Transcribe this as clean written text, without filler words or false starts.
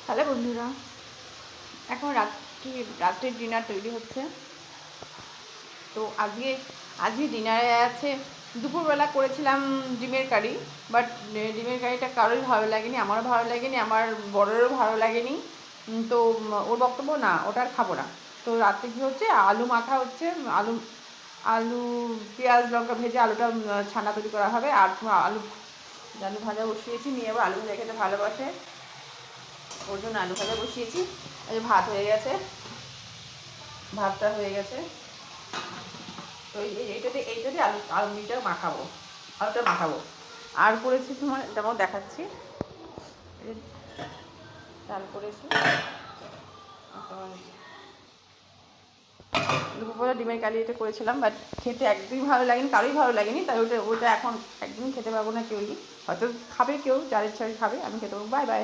Hello বন্ধুরা, এখন রাত্রের ডিনার তৈরি হচ্ছে। তো আজকে ডিনারে আছে, দুপুরবেলা করেছিলাম ডিমের কারি। বাট ডিমের কারিটা কারোই ভালো লাগেনি, আমারও ভালো লাগেনি, আমার বড়োরও ভালো লাগেনি। তো ওর বক্তব্য না, ওটা আর খাবো না। তো রাত্রে কী হচ্ছে, আলু মাখা হচ্ছে। আলু আলু পেঁয়াজ লঙ্কা ভেজে আলুটা ছানা তৈরি করা হবে। আর আলু আলু ভাজা বসিয়েছি, নিয়ে আবার আলু ভাজা খেতে ভালোবাসে, ওর জন্য আলু ভাজা বসিয়েছি। এই ভাত হয়ে গেছে, ভাতটা হয়ে গেছে। তো এইটাতে আলুটা মাখাবো, আলুটা মাখাবো। আর করেছি তোমার, যেমন দেখাচ্ছি, ডাল করেছি। দুপুরবেলা ডিমের কালি এটা করেছিলাম, বাট খেতে একদমই ভালো লাগেনি, কারোই ভালো লাগেনি। তাই ওটা এখন একদমই খেতে পারবো না কেউই। হয়তো খাবে কেউ, যার ইচ্ছা খাবে, আমি খেতে পারবো। Bye bye.